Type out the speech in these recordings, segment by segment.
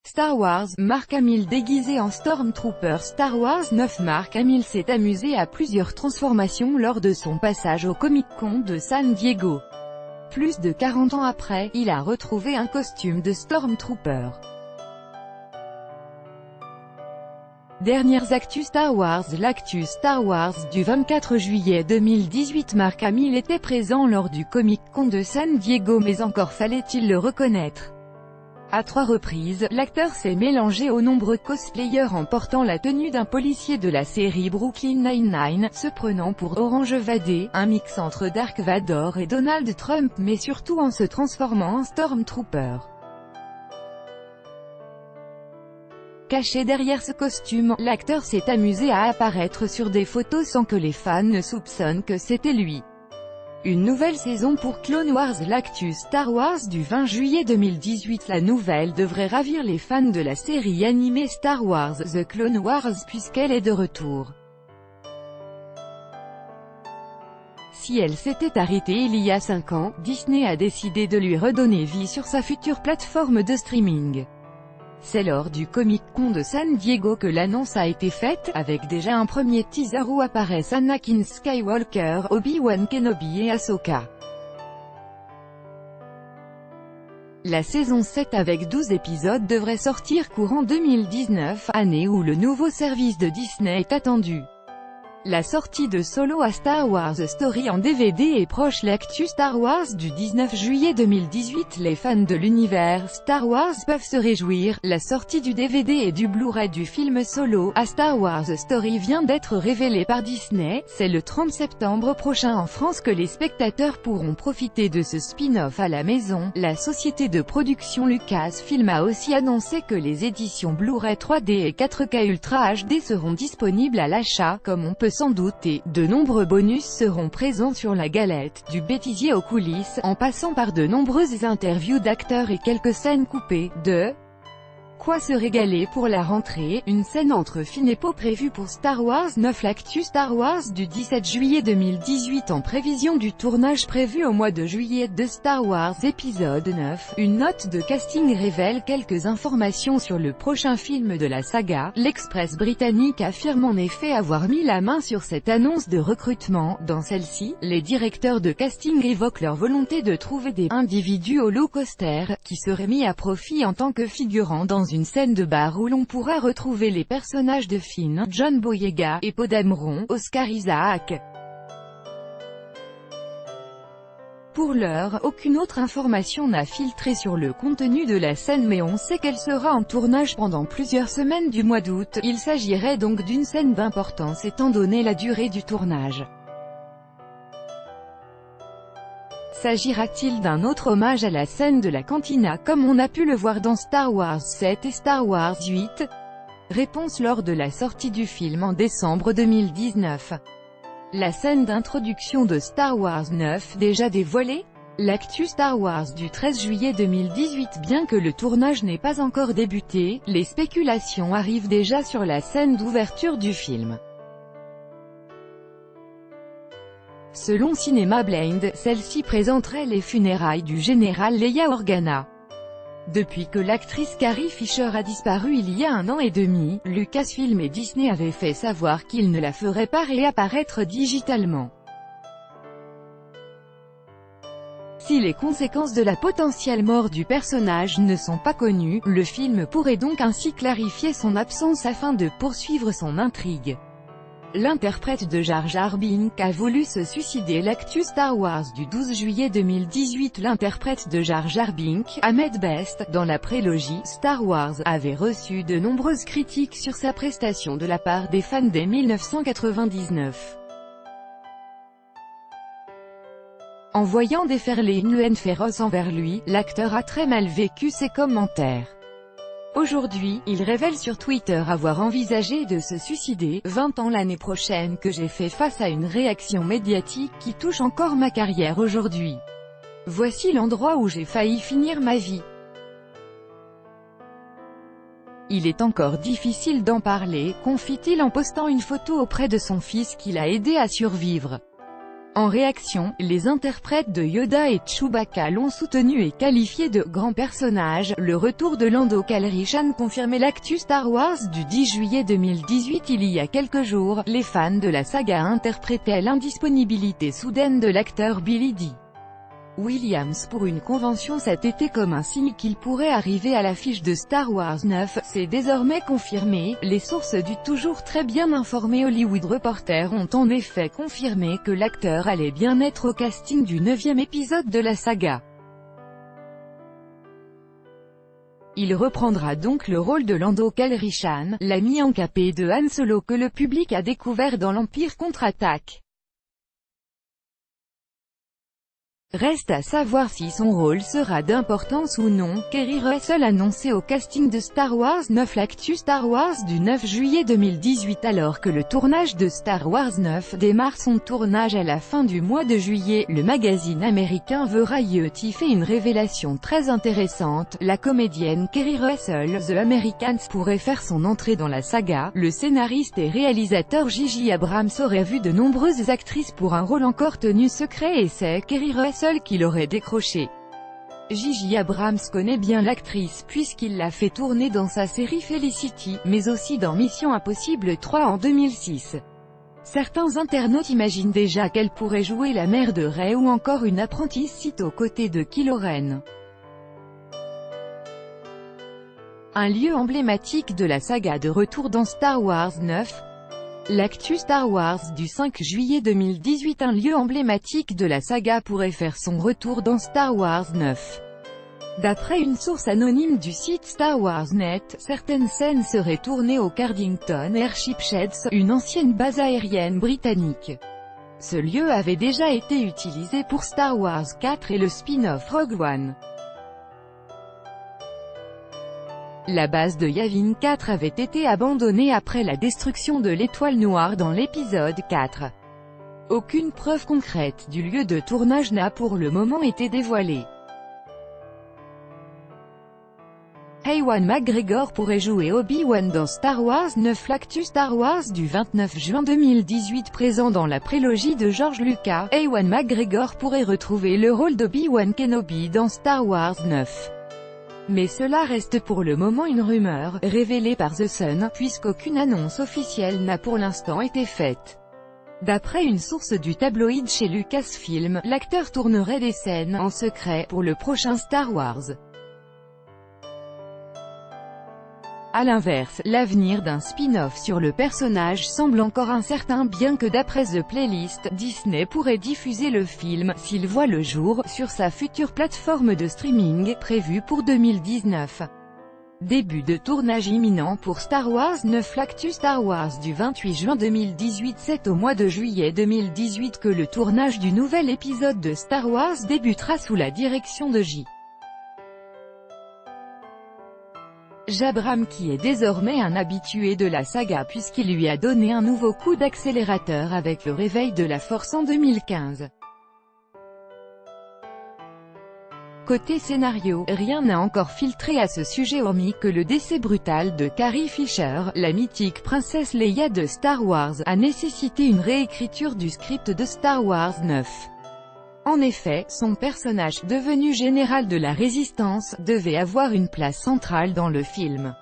Star Wars, Mark Hamill déguisé en Stormtrooper. Star Wars 9. Mark Hamill s'est amusé à plusieurs transformations lors de son passage au Comic-Con de San Diego. Plus de 40 ans après, il a retrouvé un costume de Stormtrooper. Dernières actus Star Wars. L'actu Star Wars du 24 juillet 2018. Mark Hamill était présent lors du Comic-Con de San Diego, mais encore fallait-il le reconnaître. À 3 reprises, l'acteur s'est mélangé aux nombreux cosplayers en portant la tenue d'un policier de la série Brooklyn Nine-Nine, se prenant pour Orange Vadé, un mix entre Dark Vador et Donald Trump, mais surtout en se transformant en Stormtrooper. Caché derrière ce costume, l'acteur s'est amusé à apparaître sur des photos sans que les fans ne soupçonnent que c'était lui. Une nouvelle saison pour Clone Wars. L'actu Star Wars du 20 juillet 2018. La nouvelle devrait ravir les fans de la série animée Star Wars The Clone Wars puisqu'elle est de retour. Si elle s'était arrêtée il y a 5 ans, Disney a décidé de lui redonner vie sur sa future plateforme de streaming. C'est lors du Comic-Con de San Diego que l'annonce a été faite, avec déjà un premier teaser où apparaissent Anakin Skywalker, Obi-Wan Kenobi et Ahsoka. La saison 7 avec 12 épisodes devrait sortir courant 2019, année où le nouveau service de Disney est attendu. La sortie de Solo à Star Wars Story en DVD est proche. L'actu Star Wars du 19 juillet 2018. Les fans de l'univers Star Wars peuvent se réjouir, la sortie du DVD et du Blu-ray du film Solo à Star Wars Story vient d'être révélée par Disney. C'est le 30 septembre prochain en France que les spectateurs pourront profiter de ce spin-off à la maison. La société de production Lucasfilm a aussi annoncé que les éditions Blu-ray 3D et 4K Ultra HD seront disponibles à l'achat. Comme on peut s'en douter, de nombreux bonus seront présents sur la galette, du bêtisier aux coulisses, en passant par de nombreuses interviews d'acteurs et quelques scènes coupées. De quoi se régaler pour la rentrée, une scène entre Finn et Poe prévue pour Star Wars 9. L'actu Star Wars du 17 juillet 2018. En prévision du tournage prévu au mois de juillet de Star Wars épisode 9, une note de casting révèle quelques informations sur le prochain film de la saga. L'Express britannique affirme en effet avoir mis la main sur cette annonce de recrutement. Dans celle-ci, les directeurs de casting évoquent leur volonté de trouver des individus holocausters, qui seraient mis à profit en tant que figurants dans une scène de bar où l'on pourra retrouver les personnages de Finn, John Boyega, et Poe Dameron, Oscar Isaac. Pour l'heure, aucune autre information n'a filtré sur le contenu de la scène, mais on sait qu'elle sera en tournage pendant plusieurs semaines du mois d'août. Il s'agirait donc d'une scène d'importance étant donné la durée du tournage. S'agira-t-il d'un autre hommage à la scène de la cantina comme on a pu le voir dans Star Wars 7 et Star Wars 8? Réponse lors de la sortie du film en décembre 2019. La scène d'introduction de Star Wars 9 déjà dévoilée? L'actu Star Wars du 13 juillet 2018. Bien que le tournage n'ait pas encore débuté, les spéculations arrivent déjà sur la scène d'ouverture du film. Selon Cinema Blind, celle-ci présenterait les funérailles du général Leia Organa. Depuis que l'actrice Carrie Fisher a disparu il y a 1 an et demi, Lucasfilm et Disney avaient fait savoir qu'ils ne la feraient pas réapparaître digitalement. Si les conséquences de la potentielle mort du personnage ne sont pas connues, le film pourrait donc ainsi clarifier son absence afin de poursuivre son intrigue. L'interprète de Jar Jar Binks a voulu se suicider. L'actu Star Wars du 12 juillet 2018. L'interprète de Jar Jar Binks, Ahmed Best, dans la prélogie Star Wars, avait reçu de nombreuses critiques sur sa prestation de la part des fans dès 1999. En voyant déferler une haine féroce envers lui, l'acteur a très mal vécu ses commentaires. Aujourd'hui, il révèle sur Twitter avoir envisagé de se suicider. 20 ans l'année prochaine que j'ai fait face à une réaction médiatique qui touche encore ma carrière aujourd'hui. Voici l'endroit où j'ai failli finir ma vie. Il est encore difficile d'en parler, confie-t-il en postant une photo auprès de son fils qu'il a aidé à survivre. En réaction, les interprètes de Yoda et Chewbacca l'ont soutenu et qualifié de « grand personnage ». Le retour de Lando Calrissian confirmait l'actu Star Wars du 10 juillet 2018. Il y a quelques jours, les fans de la saga interprétaient l'indisponibilité soudaine de l'acteur Billy Dee Williams pour une convention cet été comme un signe qu'il pourrait arriver à l'affiche de Star Wars 9, c'est désormais confirmé. Les sources du toujours très bien informé Hollywood Reporter ont en effet confirmé que l'acteur allait bien être au casting du 9e épisode de la saga. Il reprendra donc le rôle de Lando Calrissian, l'ami encapé de Han Solo que le public a découvert dans l'Empire contre-attaque. Reste à savoir si son rôle sera d'importance ou non. Keri Russell annoncé au casting de Star Wars 9. L'actu Star Wars du 9 juillet 2018. Alors que le tournage de Star Wars 9 démarre son tournage à la fin du mois de juillet, le magazine américain Variety fait une révélation très intéressante. La comédienne Keri Russell, The Americans, pourrait faire son entrée dans la saga. Le scénariste et réalisateur J.J. Abrams aurait vu de nombreuses actrices pour un rôle encore tenu secret et c'est Keri Russell qui l'aurait décroché. J.J. Abrams connaît bien l'actrice puisqu'il l'a fait tourner dans sa série Felicity, mais aussi dans Mission Impossible 3 en 2006. Certains internautes imaginent déjà qu'elle pourrait jouer la mère de Rey ou encore une apprentie Sith aux côtés de Kylo Ren. Un lieu emblématique de la saga de retour dans Star Wars 9. L'actu Star Wars du 5 juillet 2018. Un lieu emblématique de la saga pourrait faire son retour dans Star Wars 9. D'après une source anonyme du site Star Wars Net, certaines scènes seraient tournées au Cardington Airship Sheds, une ancienne base aérienne britannique. Ce lieu avait déjà été utilisé pour Star Wars 4 et le spin-off Rogue One. La base de Yavin 4 avait été abandonnée après la destruction de l'Étoile Noire dans l'épisode 4. Aucune preuve concrète du lieu de tournage n'a pour le moment été dévoilée. Ewan McGregor pourrait jouer Obi-Wan dans Star Wars 9. L'actu Star Wars du 29 juin 2018. Présent dans la prélogie de George Lucas, Ewan McGregor pourrait retrouver le rôle d'Obi-Wan Kenobi dans Star Wars 9. Mais cela reste pour le moment une rumeur, révélée par The Sun, puisqu'aucune annonce officielle n'a pour l'instant été faite. D'après une source du tabloïd chez Lucasfilm, l'acteur tournerait des scènes en secret pour le prochain Star Wars. A l'inverse, l'avenir d'un spin-off sur le personnage semble encore incertain bien que d'après The Playlist, Disney pourrait diffuser le film, s'il voit le jour, sur sa future plateforme de streaming, prévue pour 2019. Début de tournage imminent pour Star Wars 9. L'actu Star Wars du 28 juin 2018. C'est au mois de juillet 2018 que le tournage du nouvel épisode de Star Wars débutera sous la direction de J. Abrams qui est désormais un habitué de la saga puisqu'il lui a donné un nouveau coup d'accélérateur avec le réveil de la Force en 2015. Côté scénario, rien n'a encore filtré à ce sujet hormis que le décès brutal de Carrie Fisher, la mythique princesse Leia de Star Wars, a nécessité une réécriture du script de Star Wars 9. En effet, son personnage, devenu général de la Résistance, devait avoir une place centrale dans le film.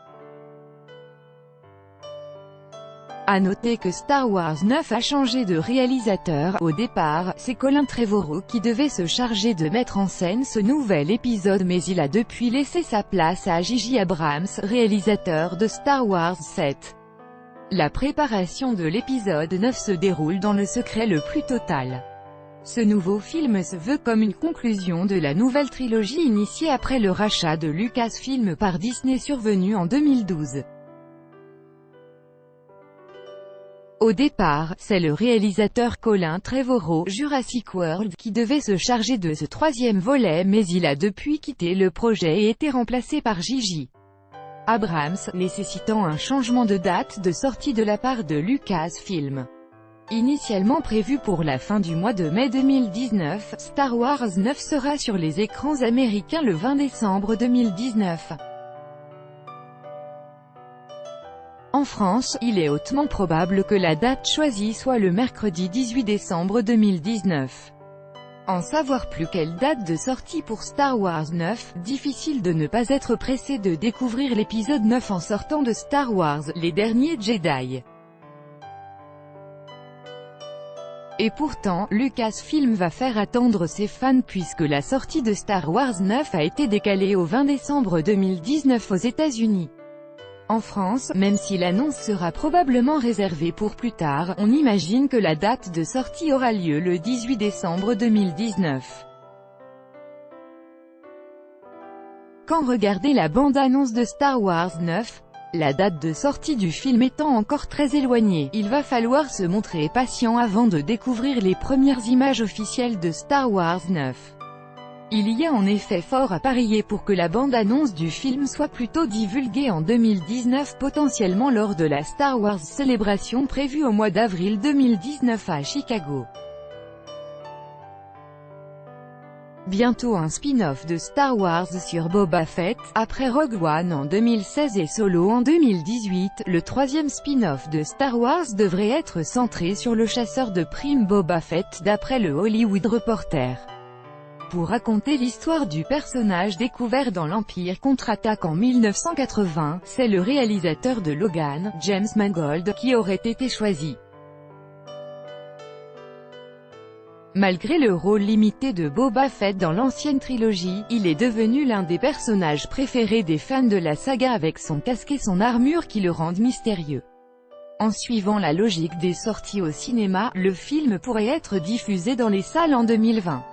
À noter que Star Wars 9 a changé de réalisateur. Au départ, c'est Colin Trevorrow qui devait se charger de mettre en scène ce nouvel épisode mais il a depuis laissé sa place à J.J. Abrams, réalisateur de Star Wars 7. La préparation de l'épisode 9 se déroule dans le secret le plus total. Ce nouveau film se veut comme une conclusion de la nouvelle trilogie initiée après le rachat de Lucasfilm par Disney survenu en 2012. Au départ, c'est le réalisateur Colin Trevorrow, Jurassic World, qui devait se charger de ce troisième volet mais il a depuis quitté le projet et été remplacé par J.J. Abrams, nécessitant un changement de date de sortie de la part de Lucasfilm. Initialement prévu pour la fin du mois de mai 2019, Star Wars 9 sera sur les écrans américains le 20 décembre 2019. En France, il est hautement probable que la date choisie soit le mercredi 18 décembre 2019. En savoir plus quelle date de sortie pour Star Wars 9, difficile de ne pas être pressé de découvrir l'épisode 9 en sortant de Star Wars, les derniers Jedi. Et pourtant, Lucasfilm va faire attendre ses fans puisque la sortie de Star Wars 9 a été décalée au 20 décembre 2019 aux États-Unis. En France, même si l'annonce sera probablement réservée pour plus tard, on imagine que la date de sortie aura lieu le 18 décembre 2019. Quand regardez la bande-annonce de Star Wars 9, la date de sortie du film étant encore très éloignée, il va falloir se montrer patient avant de découvrir les premières images officielles de Star Wars 9. Il y a en effet fort à parier pour que la bande-annonce du film soit plutôt divulguée en 2019, potentiellement lors de la Star Wars Celebration prévue au mois d'avril 2019 à Chicago. Bientôt un spin-off de Star Wars sur Boba Fett, après Rogue One en 2016 et Solo en 2018, le troisième spin-off de Star Wars devrait être centré sur le chasseur de primes Boba Fett d'après le Hollywood Reporter. Pour raconter l'histoire du personnage découvert dans l'Empire contre-attaque en 1980, c'est le réalisateur de Logan, James Mangold, qui aurait été choisi. Malgré le rôle limité de Boba Fett dans l'ancienne trilogie, il est devenu l'un des personnages préférés des fans de la saga avec son casque et son armure qui le rendent mystérieux. En suivant la logique des sorties au cinéma, le film pourrait être diffusé dans les salles en 2020.